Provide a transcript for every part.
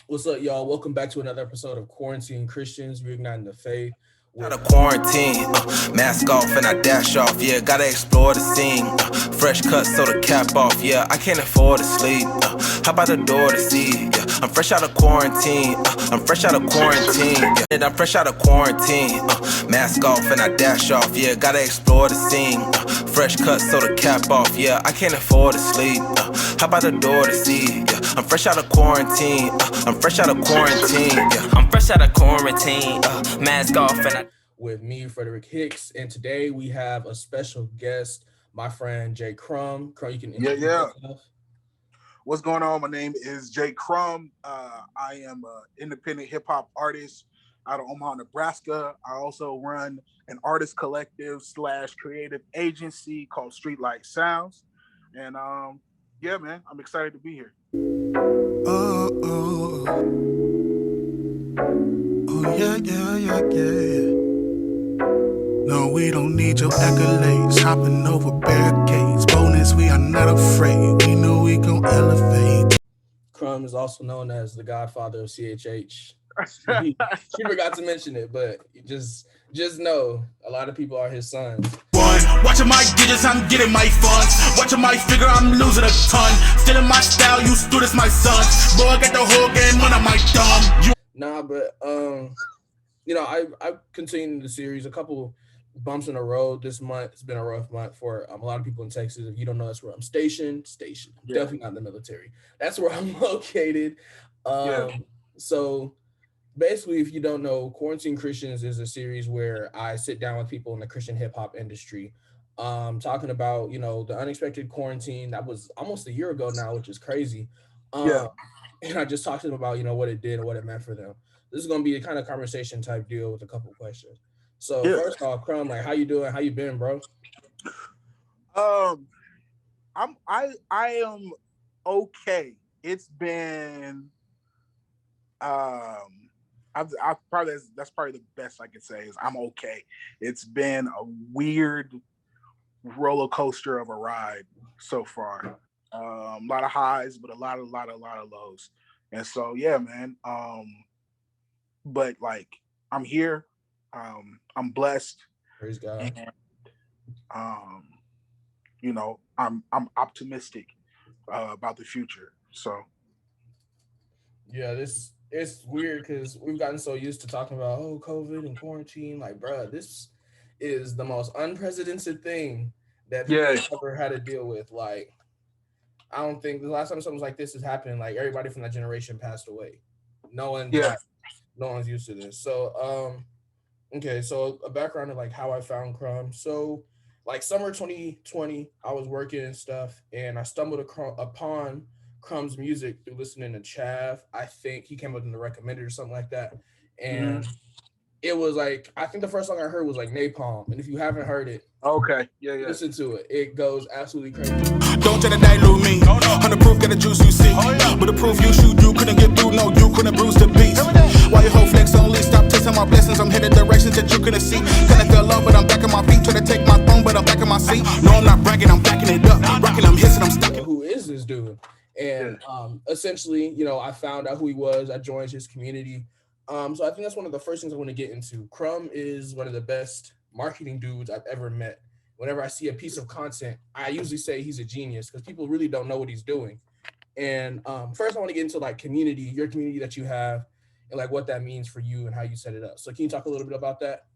What's up, y'all? Welcome back to another episode of Quarantine Christians Reigniting the Faith. Out of quarantine, mask off and I dash off. Yeah, gotta explore the scene. Fresh cut, so the cap off. Yeah, I can't afford to sleep. Hop out the door to see. Yeah, I'm fresh out of quarantine. I'm fresh out of quarantine. Yeah, and I'm fresh out of quarantine. Mask off and I dash off. Yeah, gotta explore the scene. Fresh cut, so the cap off. Yeah, I can't afford to sleep. Hop out the door to see. Yeah, I'm fresh out of quarantine. I'm fresh out of quarantine. Yeah, I'm fresh out of quarantine. Mask off and I. With me, Frederick Hicks, and today we have a special guest, my friend J. Crum. Crum, you can Yeah, introduce yeah. yourself. What's going on? My name is J. Crum. I am an independent hip hop artist out of Omaha, Nebraska. I also run an artist collective / creative agency called Streetlight Sounds. And yeah, man, I'm excited to be here. Oh, oh, oh, yeah. No, we don't need your accolades. Hopping over barricades. Bonus, we are not afraid. We know we gon' elevate. Crum is also known as the godfather of CHH. She forgot to mention it, but just know a lot of people are his sons. Watching my digits, I'm getting my funds. Watching my figure, I'm losing a ton. Still in my style, you students, my sons. Boy, I got the whole game under my thumb. Nah, but I continued the series. A couple bumps in the road this month. It's been a rough month for a lot of people in Texas. If you don't know, that's where I'm stationed. Yeah. Definitely not in the military. That's where I'm located. So basically, if you don't know, Quarantine Christians is a series where I sit down with people in the Christian hip hop industry, talking about the unexpected quarantine that was almost a year ago now, which is crazy. Yeah. And I just talked to them about what it did and what it meant for them. This is gonna be a kind of conversation type deal with a couple questions. So first off, Crum, like, how you doing? How you been, bro? I am okay. It's been I've probably that's probably the best I could say is I'm okay. It's been a weird roller coaster of a ride so far. A lot of highs, but a lot of lows. And so yeah, man. But like I'm here. I'm blessed. Praise God. And I'm optimistic about the future. So yeah, it's weird because we've gotten so used to talking about COVID and quarantine. Like, bro, this is the most unprecedented thing that people have ever had to deal with. Like, I don't think the last time something like this has happened, like everybody from that generation passed away. No one's used to this. So okay, so a background of like how I found Crum. So like summer 2020, I was working and stuff, and I stumbled upon Crum's music through listening to Chav. I think he came up in the recommended or something like that. And it was like, I think the first song I heard was like Napalm. And if you haven't heard it, okay, listen to it. It goes absolutely crazy. Don't try to dilute me. 100 proof, got the juice you see. But the proof you shoot, you couldn't get through. No, you couldn't bruise the beast. Why your whole flex only stop tasting my blessings? I'm headed directions that you couldn't see. Kinda fell low, but I'm back on my feet. Try to take my phone, but I'm back in my seat. No, I'm not bragging, I'm backing it up. Rocking, I'm hissing, I'm stuck. Who is this dude? And essentially, I found out who he was. I joined his community. So I think that's one of the first things I want to get into. Crum is one of the best marketing dudes I've ever met. Whenever I see a piece of content, I usually say he's a genius because people really don't know what he's doing. And first I want to get into like community, your community that you have, and like what that means for you and how you set it up. So can you talk a little bit about that?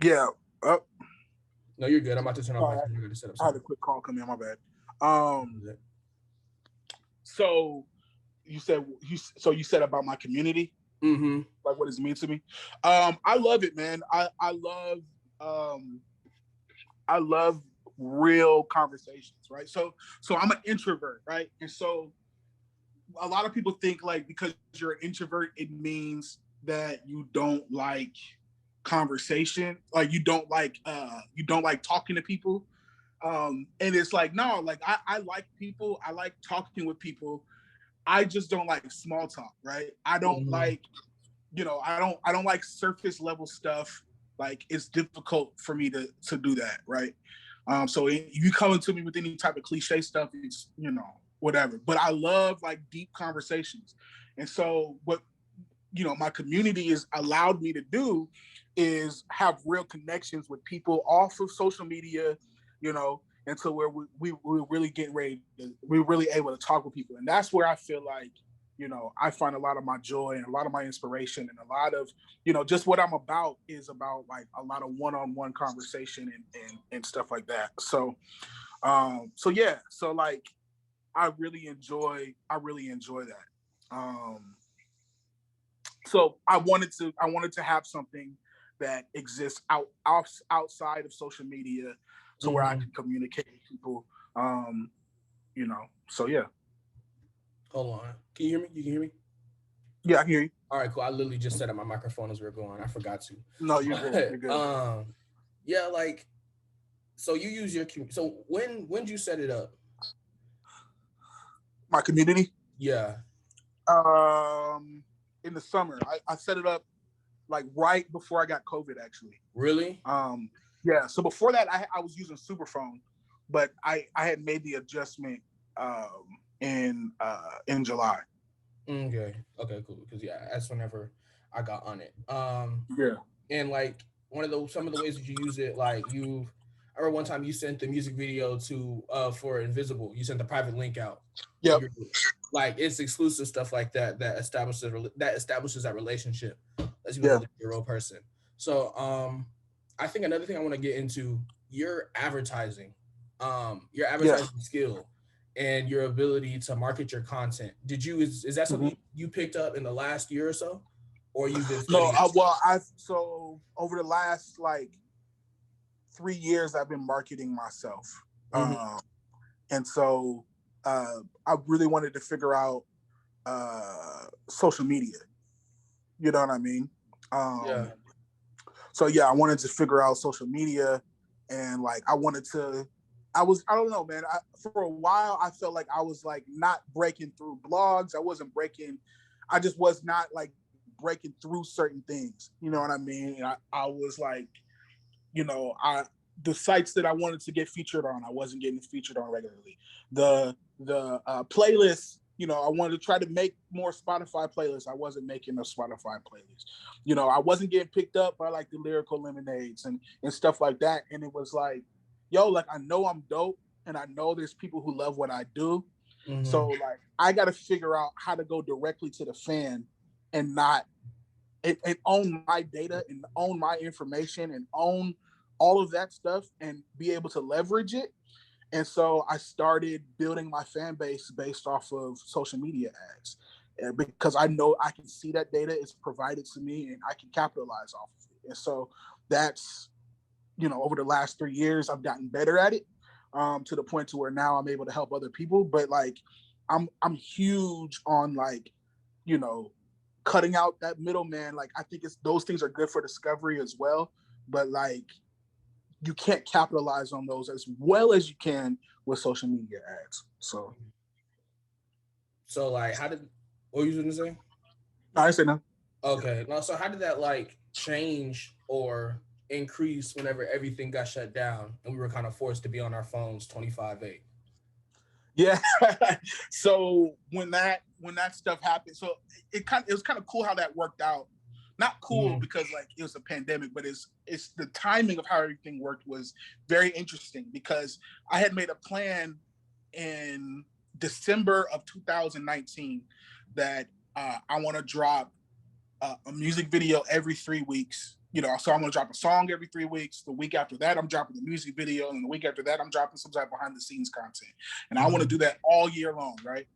Yeah. No, you're good. I'm about to turn off my camera to set up. I had a quick call come in, my bad. So you said about my community, like what does it mean to me? I love it, man. I love real conversations, right? So I'm an introvert, right? And so a lot of people think like because you're an introvert, it means that you don't like conversation, like you don't like talking to people. And it's like, no, like I like people, I like talking with people. I just don't like small talk, right? I don't like, I don't like surface level stuff. Like it's difficult for me to do that, right? So if you come to me with any type of cliche stuff, it's, whatever. But I love like deep conversations. And so what, you know, my community has allowed me to do is have real connections with people off of social media, you know, until where we're really getting ready we're really able to talk with people. And that's where I feel like, you know, I find a lot of my joy and a lot of my inspiration, and a lot of, you know, just what I'm about is about like a lot of one-on-one conversation and stuff like that. So yeah, so like I really enjoy that. So I wanted to have something that exists outside of social media, to where I can communicate with people. You know, so yeah. Hold on. Can you hear me? You can hear me? Yeah, I can hear you. All right, cool. I literally just set up my microphone as we were going. I forgot to. No, you're good. You're good. Yeah, like, so you use your so when did you set it up? My community? Yeah. In the summer. I set it up like right before I got COVID, actually. Really? Yeah. So before that, I was using Superphone, but I had made the adjustment in July. Okay, cool. Because yeah, that's whenever I got on it. Yeah. And like some of the ways that you use it, like I remember one time you sent the music video to for Invisible. You sent the private link out. Yep. Like it's exclusive stuff like that establishes that relationship. Lets you know that you're a real person. So I think another thing I want to get into your advertising skill and your ability to market your content. Is that something you picked up in the last year or so, or you've been studying? So over the last like 3 years, I've been marketing myself, and so I really wanted to figure out social media. You know what I mean? So yeah, I wanted to figure out social media, and like I don't know, man. For a while, I felt like I was like not breaking through blogs. I just was not like breaking through certain things. You know what I mean? And I was like, you know, the sites that I wanted to get featured on, I wasn't getting featured on regularly. The playlists, you know, I wanted to try to make more Spotify playlists. I wasn't making a Spotify playlist. You know, I wasn't getting picked up by like the Lyrical Lemonades and stuff like that. And it was like, yo, like I know I'm dope, and I know there's people who love what I do. So like I got to figure out how to go directly to the fan and not and own my data and own my information and own all of that stuff and be able to leverage it. And so I started building my fan base based off of social media ads, because I know I can see that data is provided to me and I can capitalize off of it. And so that's, you know, over the last 3 years, I've gotten better at it, to the point to where now I'm able to help other people. But like, I'm huge on like, you know, cutting out that middleman. Like, I think those things are good for discovery as well. But like, you can't capitalize on those as well as you can with social media ads. So like, what were you going to say? No, I say no. Okay. No, so how did that like change or increase whenever everything got shut down and we were kind of forced to be on our phones 24/8? Yeah. So when that stuff happened, so it was kind of cool how that worked out. Not cool because like it was a pandemic, but it's the timing of how everything worked was very interesting, because I had made a plan in December of 2019 that I want to drop a music video every 3 weeks. You know, so I'm going to drop a song every 3 weeks. The week after that, I'm dropping the music video. And the week after that, I'm dropping some type of behind the scenes content. And I want to do that all year long, right?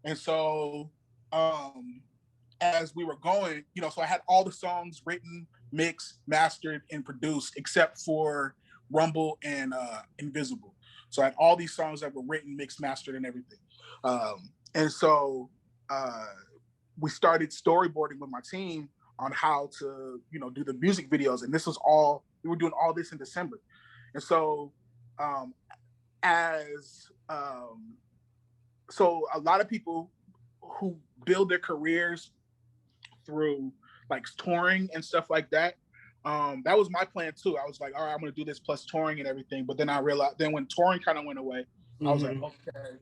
And so as we were going, you know, so I had all the songs written, mixed, mastered, and produced, except for Rumble and Invisible. So I had all these songs that were written, mixed, mastered, and everything. And so we started storyboarding with my team on how to, you know, do the music videos. And we were doing all this in December. And so so a lot of people who build their careers through like touring and stuff like that, that was my plan too. I was like, all right, I'm going to do this plus touring and everything. But then I realized, then when touring kind of went away, I was like, okay,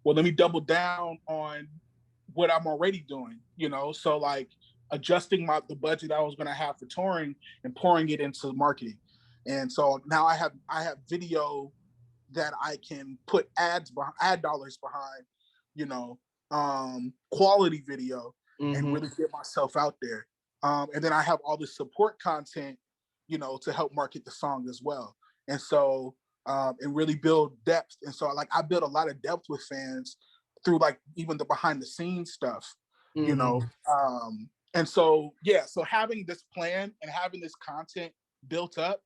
well, let me double down on what I'm already doing, you know? So like adjusting the budget I was going to have for touring and pouring it into marketing. And so now I have video that I can put ad dollars behind, you know, quality video and really get myself out there. And then I have all the support content, you know, to help market the song as well. And so, and really build depth. And so like I built a lot of depth with fans through like even the behind the scenes stuff, you know? And so, yeah, so having this plan and having this content built up,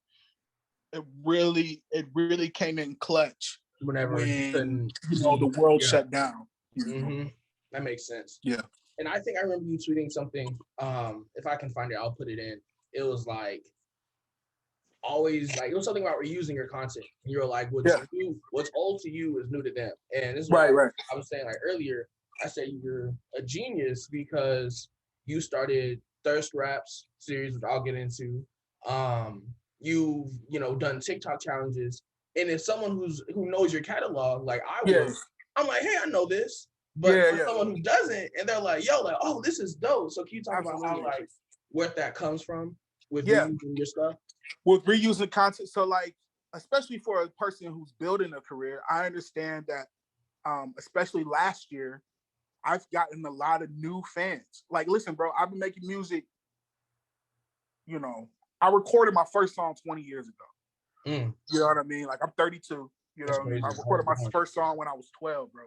it really came in clutch when you know, the world shut down. That makes sense. Yeah. And I think I remember you tweeting something. If I can find it, I'll put it in. It was like always like it was something about reusing your content. And you're like, what's old to you is new to them. And this is right. I was saying like earlier, I said you're a genius because you started Thirst Raps series, which I'll get into. You've, you know, done TikTok challenges. And if someone who knows your catalog, like I was, I'm like, hey, I know this. But for someone who doesn't, and they're like, yo, like, oh, this is dope. So can you talk about how like where that comes from with reusing your stuff? With reusing content. So like, especially for a person who's building a career, I understand that especially last year, I've gotten a lot of new fans. Like, listen, bro, I've been making music, you know, I recorded my first song 20 years ago. You know what I mean? Like I'm 32, you know what I mean? I recorded my first song when I was 12, bro.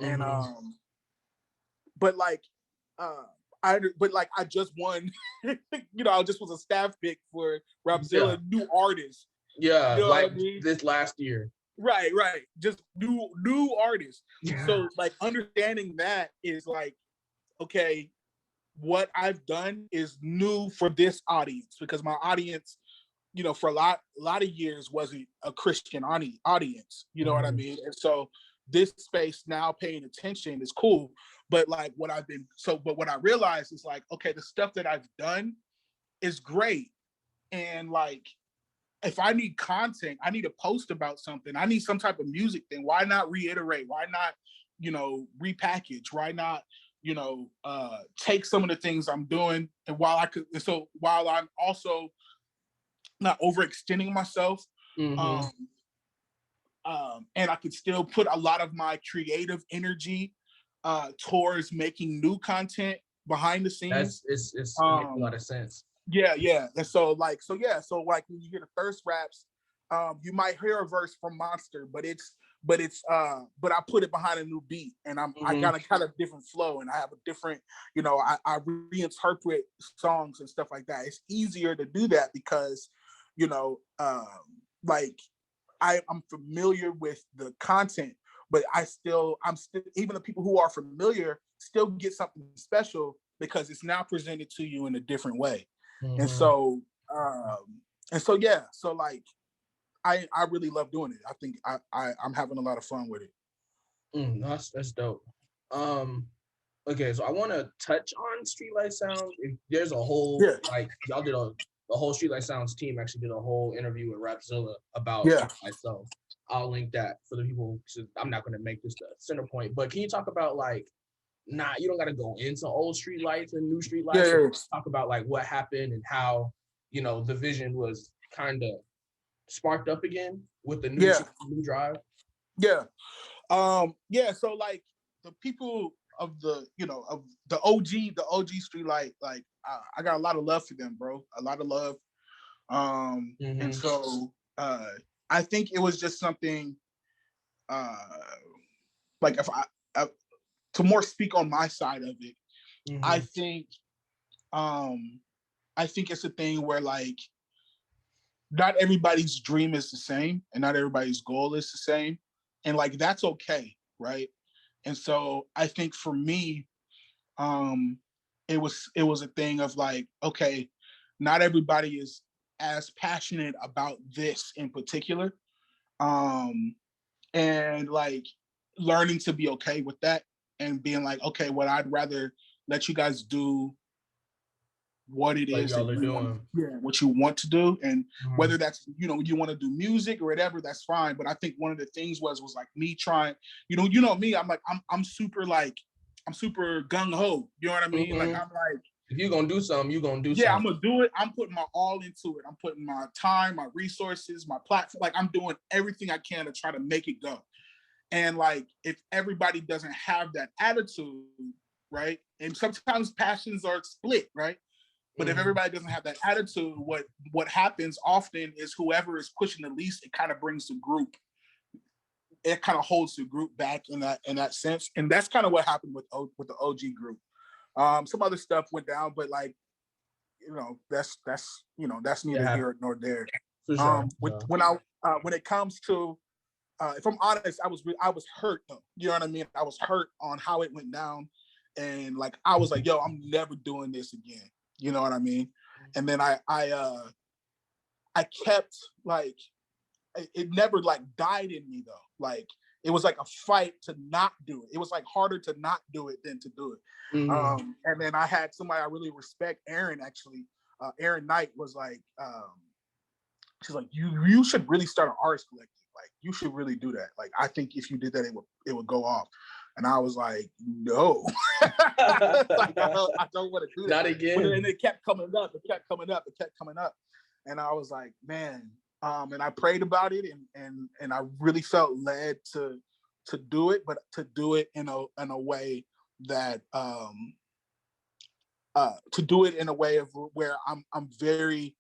And but I just won, you know, I just was a staff pick for Rapzilla new artists. Yeah, you know like what I mean? this last year. Right. Just new artists. So like understanding that is like, okay, what I've done is new for this audience because my audience, you know, for a lot of years wasn't a Christian audience. You know what I mean? And so this space now paying attention is cool. But like what I realized is like, okay, the stuff that I've done is great. And like, if I need content, I need to post about something. I need some type of music thing. Why not reiterate? Why not, you know, repackage? Why not, you know, take some of the things I'm doing and while I'm also not overextending myself, and I could still put a lot of my creative energy towards making new content behind the scenes. It makes a lot of sense. Yeah. And so like when you hear the Thirst Raps, you might hear a verse from Monster, but I put it behind a new beat and I got a kind of different flow and I have a different, you know, I reinterpret songs and stuff like that. It's easier to do that because, you know, like I'm familiar with the content, but I'm still even the people who are familiar still get something special because it's now presented to you in a different way. And so yeah, so like I really love doing it. I think I'm having a lot of fun with it. That's dope. Okay, so I want to touch on Streetlight Sounds. There's a whole like y'all did the whole Streetlight Sounds team actually did a whole interview with Rapzilla about Streetlight. So I'll link that for the people. So I'm not going to make this the center point, but can you talk about like, you don't got to go into old streetlights and new streetlights. Talk about like what happened and how, you know, the vision was kind of sparked up again with the new drive. So like the people of the, you know, of the OG Streetlight, like I got a lot of love for them, bro. A lot of love. And so I think it was just something like if I to more speak on my side of it, I think it's a thing where like not everybody's dream is the same and not everybody's goal is the same. And like that's okay, right? And so I think for me, it was a thing of like, okay, not everybody is as passionate about this in particular. And like learning to be okay with that and being like, okay, well, I'd rather let you guys do what it is y'all are doing. What you want to do. And whether that's, you know, you want to do music or whatever, that's fine. But I think one of the things was like me trying, you know me, I'm like, I'm super like, super gung ho. You know what I mean? Like I'm like, if you're gonna do something, you're gonna do something. Yeah, I'm gonna do it. I'm putting my all into it. I'm putting my time, my resources, my platform. Like I'm doing everything I can to try to make it go. And like if everybody doesn't have that attitude, right? And sometimes passions are split, right? But if everybody doesn't have that attitude, what happens often is whoever is pushing the least, it kind of brings the group. It kind of holds the group back in that sense, and that's kind of what happened with the OG group. Some other stuff went down, but like, that's neither here nor there. Sure. When it comes to, if I'm honest, I was hurt though. You know what I mean? I was hurt on how it went down, and like I was like, yo, I'm never doing this again. You know what I mean? And then I kept like, it never like died in me though. Like it was like a fight to not do it. It was like harder to not do it than to do it. And then I had somebody I really respect, Aaron, actually. Aaron Knight was like, she's like, you should really start an artist collective. Like you should really do that. Like I think if you did that, it would go off. And I was like, no, like, I don't want to do that. Not again. And it kept coming up. It kept coming up. And I was like, man. And I prayed about it, and I really felt led to do it, but to do it in a way that where I'm very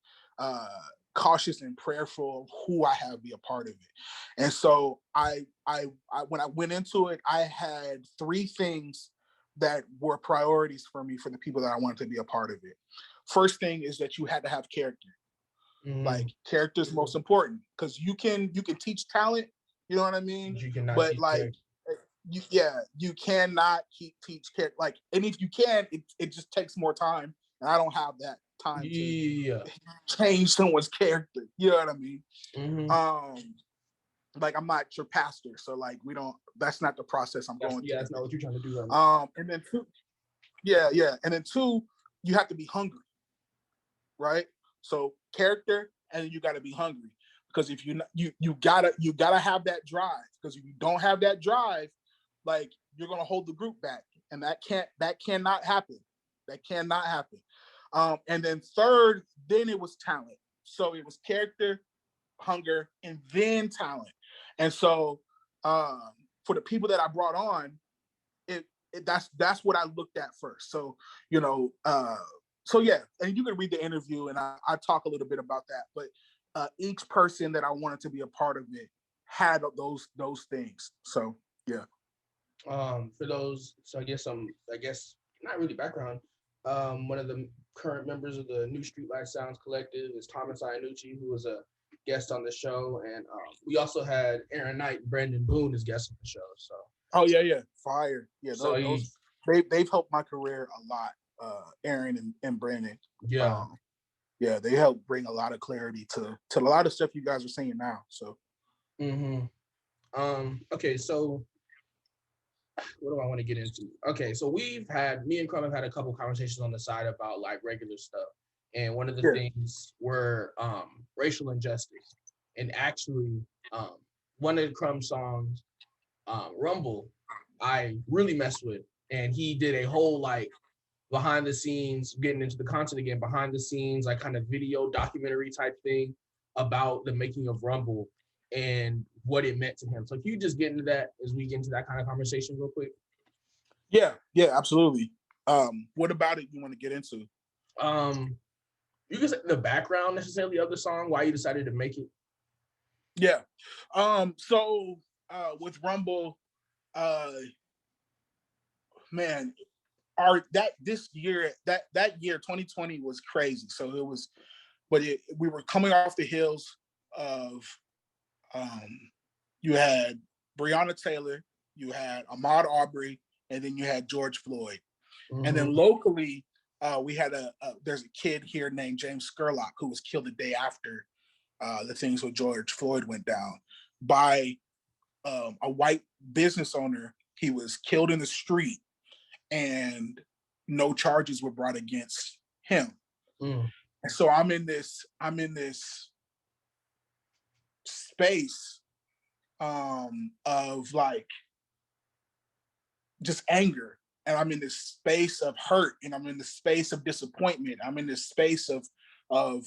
cautious and prayerful of who I have be a part of it. And so I when I went into it, I had 3 things that were priorities for me for the people that I wanted to be a part of it. First thing is that you had to have character. Like character is most important, because you can teach talent, you know what I mean? But like you cannot teach character. Like, and if you can, it just takes more time, and I don't have that time to change someone's character. You know what I mean? Like I'm not your pastor, so like that's not the process I'm going through. That's not what you're trying to do. Right? And then 2, and then 2, you have to be hungry, right? So character, and you got to be hungry, because if you gotta have that drive, because if you don't have that drive, like you're gonna hold the group back, and that cannot happen. That cannot happen. And then 3rd, then it was talent. So it was character, hunger, and then talent. And so for the people that I brought on, that's what I looked at first. So So yeah, and you can read the interview, and I talk a little bit about that. But each person that I wanted to be a part of it had those things. So yeah. For those, so I guess not really background. One of the current members of the new Streetlight Sounds collective is Thomas Iannucci, who was a guest on the show, and we also had Aaron Knight and Brandon Boone as guests on the show. So. Oh yeah, fire. Yeah, they've helped my career a lot. Aaron and Brandon. Yeah, they help bring a lot of clarity to a lot of stuff you guys are saying now. So okay, so what do I want to get into? Okay, so me and Crum have had a couple conversations on the side about like regular stuff, and one of the things were racial injustice. And actually one of the Crum songs, Rumble, I really messed with, and he did a whole like behind the scenes, getting into the content again, behind the scenes, like kind of video documentary type thing about the making of Rumble and what it meant to him. So can you just get into that as we get into that kind of conversation real quick? Yeah, absolutely. What about it you want to get into? You can say the background necessarily of the song, why you decided to make it. Yeah. So with Rumble, man, this year, that year 2020 was crazy. So it was, but we were coming off the heels of you had Breonna Taylor, you had Ahmaud Arbery, and then you had George Floyd. And then locally, we had there's a kid here named James Scurlock who was killed the day after the things with George Floyd went down by a white business owner. He was killed in the street, and no charges were brought against him. And so I'm in this space of like just anger and I'm in this space of hurt, and I'm in this space of disappointment. I'm in this space of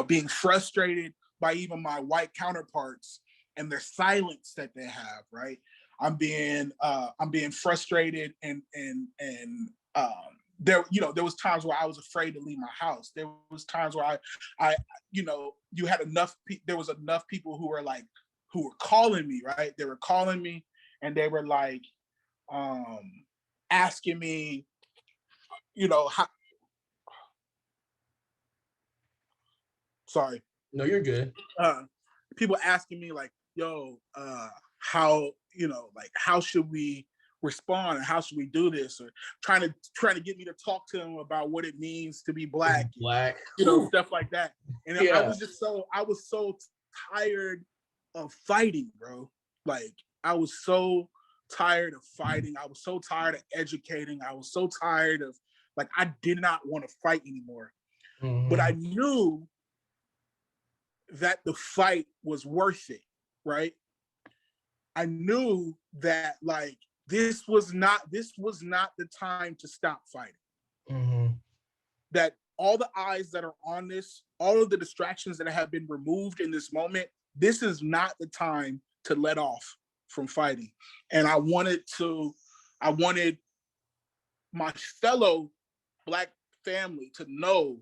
being frustrated by even my white counterparts and the silence that they have, right? I'm being frustrated, and there was times where I was afraid to leave my house. There was times where I you had there was enough people who were calling me, right? They were calling me, and they were like asking me, how. Sorry. No, you're good. People asking me like, yo, how should we respond, and how should we do this, or trying to get me to talk to them about what it means to be black, stuff like that. And I was so tired of fighting, bro. Like, I was so tired of fighting. I was so tired of educating. I was so tired of, like, I did not want to fight anymore. Mm-hmm. But I knew that the fight was worth it, right? I knew that, like, this was not the time to stop fighting. Mm-hmm. That all the eyes that are on this, all of the distractions that have been removed in this moment, this is not the time to let off from fighting. And I wanted my fellow Black family to know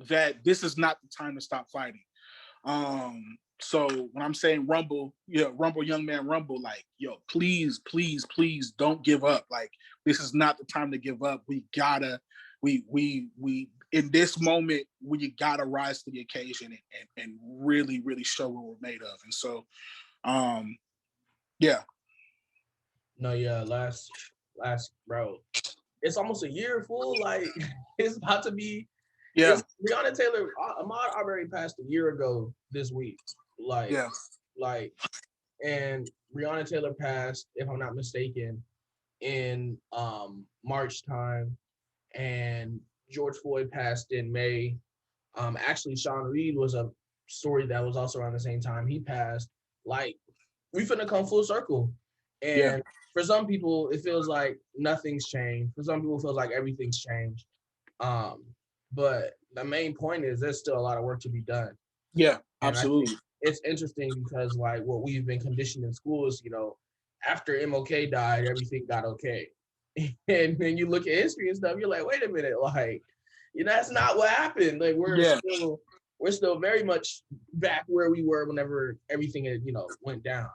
that this is not the time to stop fighting. So when I'm saying rumble, rumble, young man, rumble, like, yo, please, please, please don't give up. Like, this is not the time to give up. We in this moment, we gotta rise to the occasion and really, really show what we're made of. And so, yeah. No, yeah, last, bro, it's almost a year, fool. Like, it's about to be. Yeah. Breonna Taylor, Ahmaud Arbery passed a year ago this week. Like, yeah. Like, and Breonna Taylor passed, if I'm not mistaken, in March time, and George Floyd passed in May. Actually, Sean Reed was a story that was also around the same time. He passed. Like, we finna come full circle. And for some people, it feels like nothing's changed. For some people, it feels like everything's changed. But the main point is there's still a lot of work to be done. Yeah, and absolutely. It's interesting because, like, what we've been conditioned in school is, after MLK died, everything got okay. And then you look at history and stuff, you're like, wait a minute, like, that's not what happened. Like, we're still very much back where we were whenever everything had, went down.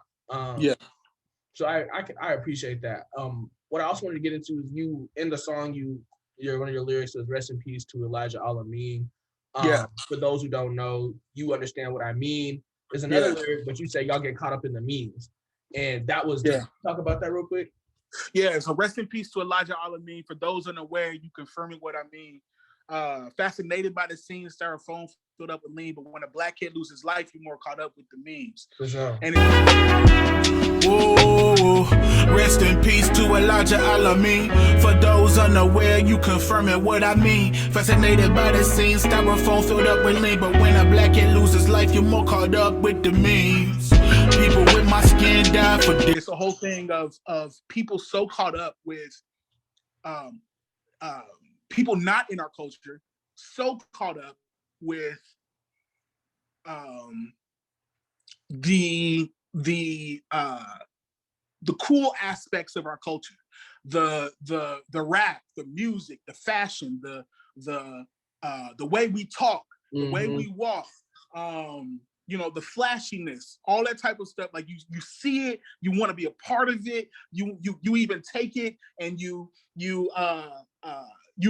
So I appreciate that. What I also wanted to get into is you in the song, one of your lyrics was "Rest in peace to Elijah Al-Amin." For those who don't know, you understand what I mean. There's another lyric, but you say y'all get caught up in the memes, and that was talk about that real quick. Yeah, so rest in peace to Elijah Al-Amin. For those unaware, you confirming what I mean. Fascinated by the scene, styrofoam filled up with lean, but when a Black kid loses life, you're more caught up with the memes. For sure. And rest in peace to Elijah Al-Amin. For those unaware, you confirming what I mean. Fascinated by the scene, styrofoam filled up with lean, but when a Black kid loses life, you're more caught up with the memes. People with my skin die for this. It's a whole thing of people so caught up with people not in our culture, so caught up with the cool aspects of our culture, the rap, the music, the fashion, the way we talk, the way we walk, the flashiness, all that type of stuff. Like, you see it, you want to be a part of it, you even take it and you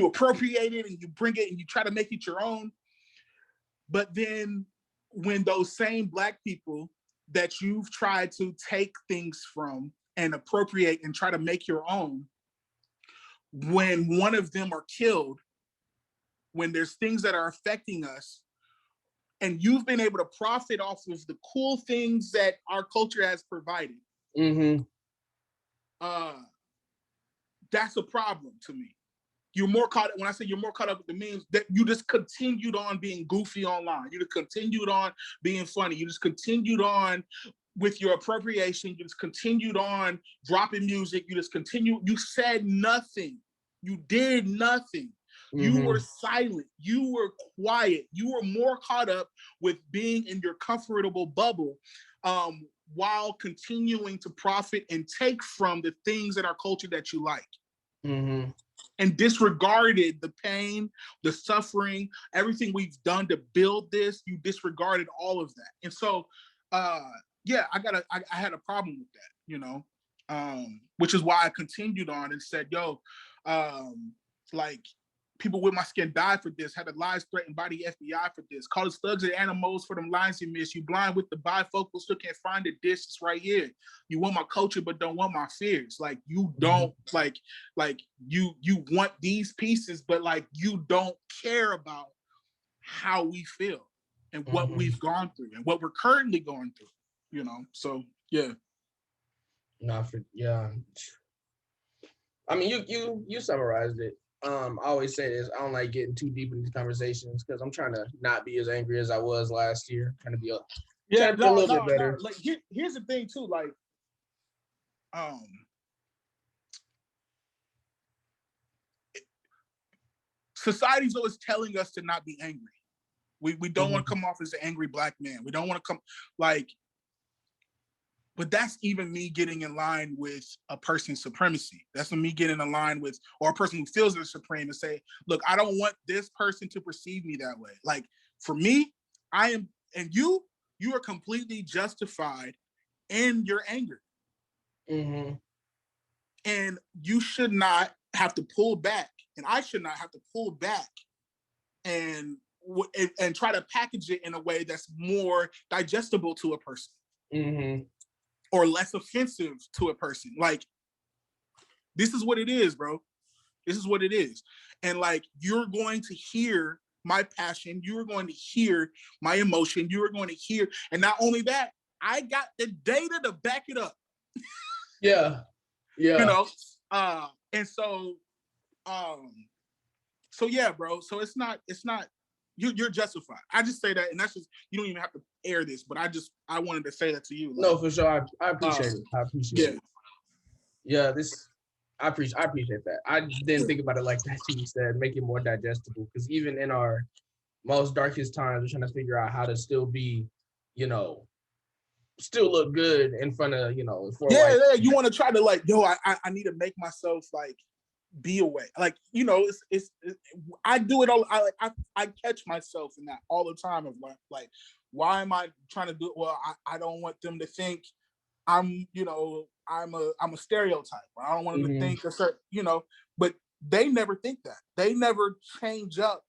appropriate it and you bring it and you try to make it your own. But then when those same Black people that you've tried to take things from and appropriate and try to make your own, when one of them are killed, when there's things that are affecting us, and you've been able to profit off of the cool things that our culture has provided, that's a problem to me. You're more caught. When I say you're more caught up with the memes, that you just continued on being goofy online. You just continued on being funny. You just continued on with your appropriation, you just continued on dropping music. You just continued. You said nothing. You did nothing. You were silent. You were quiet. You were more caught up with being in your comfortable bubble, while continuing to profit and take from the things in our culture that you like. And disregarded the pain, the suffering, everything we've done to build this. You disregarded all of that. And so, yeah, I had a problem with that, you know, which is why I continued on and said, yo, like, people with my skin died for this, had their lives threatened by the FBI for this. Call us thugs and animals for them lines you miss. You blind with the bifocals, still can't find the dish. It's right here. You want my culture, but don't want my fears. Like, you don't, like you want these pieces, but like, you don't care about how we feel and what we've gone through and what we're currently going through, you know? So, yeah. Yeah. I mean, you summarized it. I always say this, I don't like getting too deep in these conversations because I'm trying to not be as angry as I was last year. Trying to be a little bit better. Like, here's the thing too, like, society's always telling us to not be angry. We don't want to come off as an angry black man. We don't want to come, like, but that's even me getting in line with a person's supremacy. That's me getting in line with, or a person who feels they're supreme, and say, look, I don't want this person to perceive me that way. Like, for me, I am, and you are completely justified in your anger. And you should not have to pull back, and I should not have to pull back and try to package it in a way that's more digestible to a person. Or less offensive to a person. Like, this is what it is, bro. This is what it is. And like, you're going to hear my passion. You're going to hear my emotion. You are going to hear, and not only that, I got the data to back it up. Yeah. You know? And so, so yeah, bro. So it's not, you're justified. I just say that, and that's just, you don't even have to air this, but I wanted to say that to you. Like, no, for sure. I appreciate it. I appreciate it. Yeah, I appreciate that. I didn't think about it like that. You said, make it more digestible, because even in our most darkest times, we're trying to figure out how to still be, you know, still look good in front of, you know. Yeah, you want to try to, like, yo, I need to make myself like be away, like, you know, it's I do it all. I catch myself in that all the time of like, why am I trying to do it? Well, I don't want them to think I'm, you know, I'm a stereotype. I don't want them to think a certain, you know, but they never think that. They never change up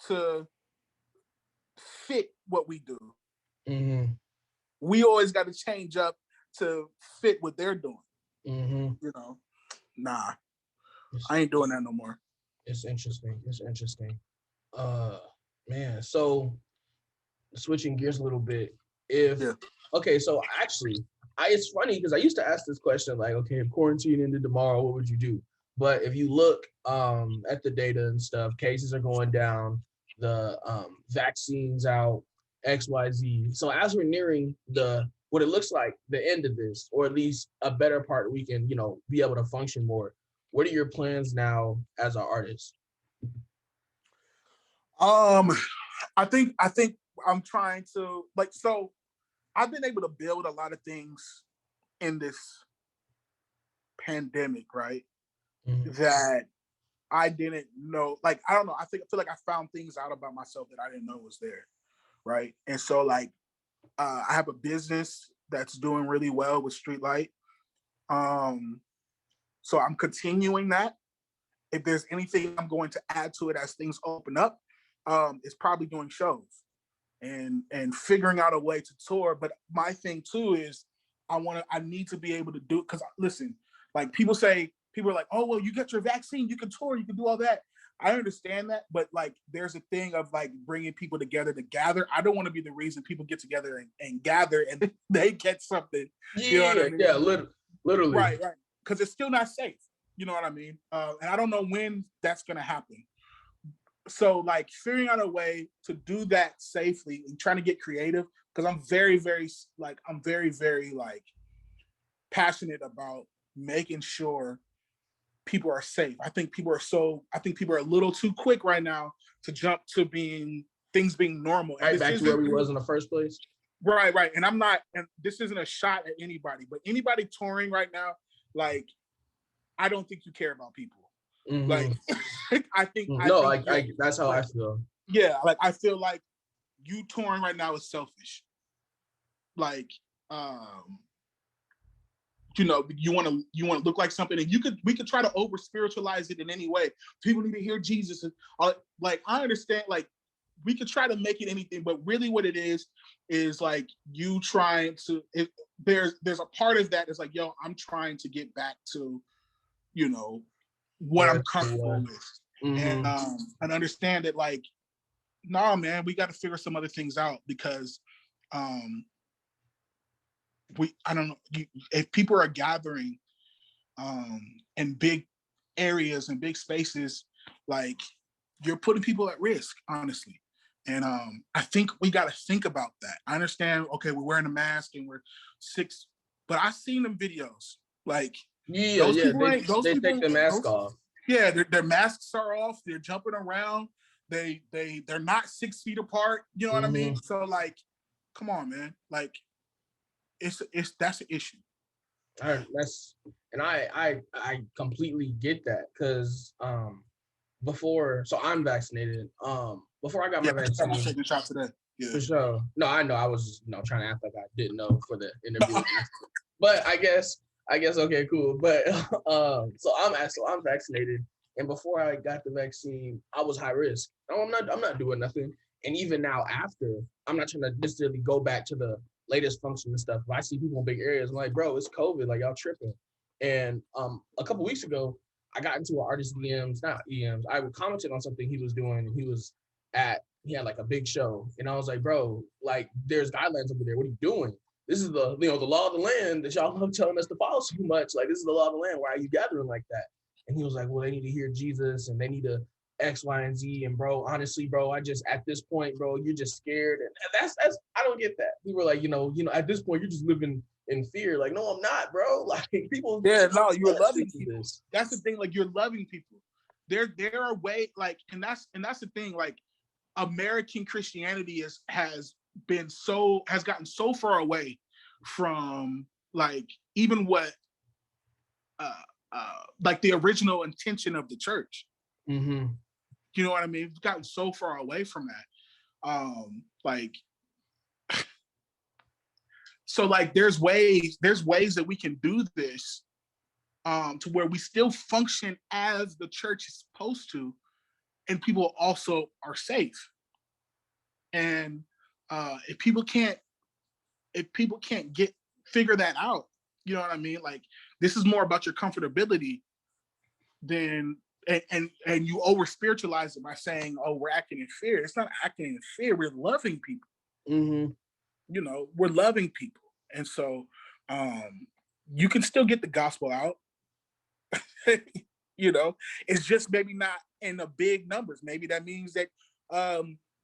to fit what we do. We always got to change up to fit what they're doing. You know, nah. I ain't doing that no more. It's interesting. Man, so switching gears a little bit. Okay, so actually, it's funny because I used to ask this question, like, okay, if quarantine ended tomorrow, what would you do? But if you look at the data and stuff, cases are going down, the vaccines out, XYZ. So as we're nearing what it looks like the end of this, or at least a better part, we can, you know, be able to function more. What are your plans now as an artist? I think I'm trying to, like, so I've been able to build a lot of things in this pandemic, right? That I didn't know. Like, I don't know. I feel like I found things out about myself that I didn't know was there, right? And so, like, I have a business that's doing really well with Streetlight. So I'm continuing that. If there's anything I'm going to add to it as things open up, it's probably doing shows and figuring out a way to tour. But my thing too is I need to be able to do it, because listen, like, people are like, oh, well, you get your vaccine, you can tour, you can do all that. I understand that, but like, there's a thing of like bringing people together to gather. I don't want to be the reason people get together and gather and they get something. You know what I mean? Yeah, literally. Right. Because it's still not safe. You know what I mean? And I don't know when that's going to happen. So, like, figuring out a way to do that safely and trying to get creative, because I'm very, very like passionate about making sure people are safe. I think people are a little too quick right now to jump to things being normal. Right back to where we was in the first place. Right. And this isn't a shot at anybody, but anybody touring right now, like, I don't think you care about people. Mm-hmm. Like, I think that's how I feel. Yeah, like I feel like you touring right now is selfish. Like, you want to look like something, and we could try to over spiritualize it in any way. People need to hear Jesus, and like, I understand, like, we could try to make it anything, but really what it is like you trying to. There's a part of that is like, yo, I'm trying to get back to, what I'm comfortable with, and understand that, like, nah, man, we got to figure some other things out, because I don't know, if people are gathering in big areas and big spaces, like, you're putting people at risk, honestly. And I think we got to think about that. I understand, okay, we're wearing a mask and we're 6, but I've seen them videos, like, they take the mask off. Yeah, their masks are off. They're jumping around. They're not 6 feet apart. You know what I mean? So, like, come on, man. Like, that's an issue. I completely get that, because so I'm vaccinated. Before I got my vaccine, I'm taking a shot today. Yeah. For sure. No, I know. I was trying to act like I didn't know for the interview. But I guess okay, cool. But so I'm vaccinated, and before I got the vaccine, I was high risk. No, I'm not doing nothing. And even now, after, I'm not trying to necessarily go back to the latest function and stuff. If I see people in big areas, I'm like, bro, it's COVID. Like, y'all tripping. And a couple weeks ago, I got into an artist EMs. I commented on something he was doing. He had like a big show, and I was like, bro, like, there's guidelines over there. What are you doing? This is the law of the land that y'all love telling us to follow so much. Like, this is the law of the land. Why are you gathering like that? And he was like, well, they need to hear Jesus, and they need to X, Y, and Z. And bro, honestly, bro, at this point, bro, you're just scared. And that's I don't get that. We were like, at this point, you're just living in fear. Like, no, I'm not, bro. Like, people. Yeah, no, you're loving people. That's the thing. Like, you're loving people. There are ways, like, and that's the thing. Like, American Christianity has gotten so far away from, like, even what like the original intention of the church. Mm-hmm. You know what I mean? We've gotten so far away from that. Like, so, like, there's ways that we can do this to where we still function as the church is supposed to, and people also are safe. And if people can't figure that out, you know what I mean? Like, this is more about your comfortability than and you over spiritualize it by saying, oh, we're acting in fear. It's not acting in fear. We're loving people. Mm-hmm. We're loving people. And so you can still get the gospel out. It's just maybe not in the big numbers. Maybe that means that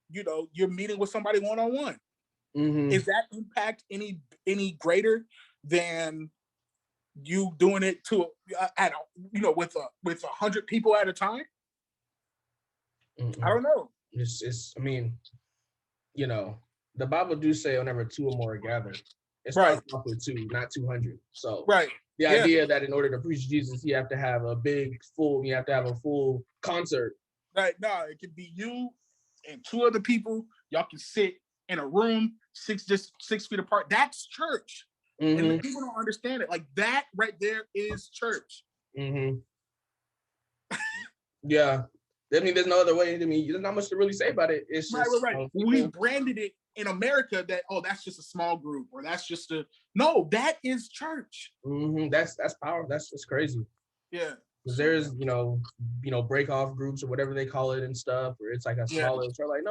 you're meeting with somebody one-on-one. Mm-hmm. Is that impact any greater than you doing it with 100 people at a time? Mm-hmm. I don't know. I mean, the Bible do say whenever 2 or more are gathered, it's right off with 2, not 200. So right. The idea that in order to preach Jesus, you have to have a full concert. Right. No, it could be you and 2 other people. Y'all can sit in a room 6 feet apart. That's church. Mm-hmm. And people don't understand it. Like, that right there is church. Mm-hmm. Yeah. I mean, there's no other way. I mean, there's not much to really say about it. It's just right. We branded it in America that, oh, that's just a small group, or that's just no, that is church. Mm-hmm. That's power. That's just crazy. Yeah. Because there's break off groups or whatever they call it and stuff, where it's like a smaller. Yeah. Like,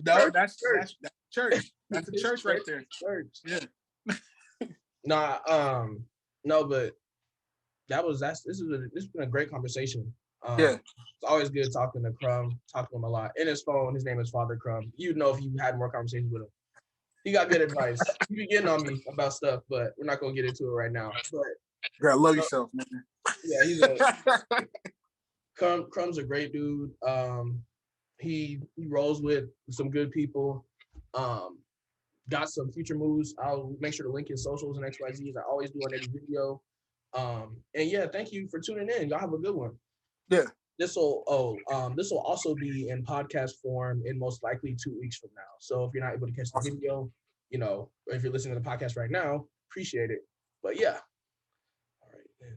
no, that's church. That's a church right there. Church. Yeah. No, but this has been a great conversation. Yeah. It's always good talking to Crum, talking to him a lot. In his phone, his name is Father Crum. You'd know if you had more conversations with him. He got good advice. He be getting on me about stuff, but we're not gonna get into it right now. But you gotta love yourself, man. yeah, Crum's a great dude. He rolls with some good people. Got some future moves. I'll make sure to link his socials and XYZs. I always do on every video. And yeah, thank you for tuning in. Y'all have a good one. Yeah. This will also be in podcast form in most likely 2 weeks from now. So if you're not able to catch the video, if you're listening to the podcast right now, appreciate it. But yeah. All right.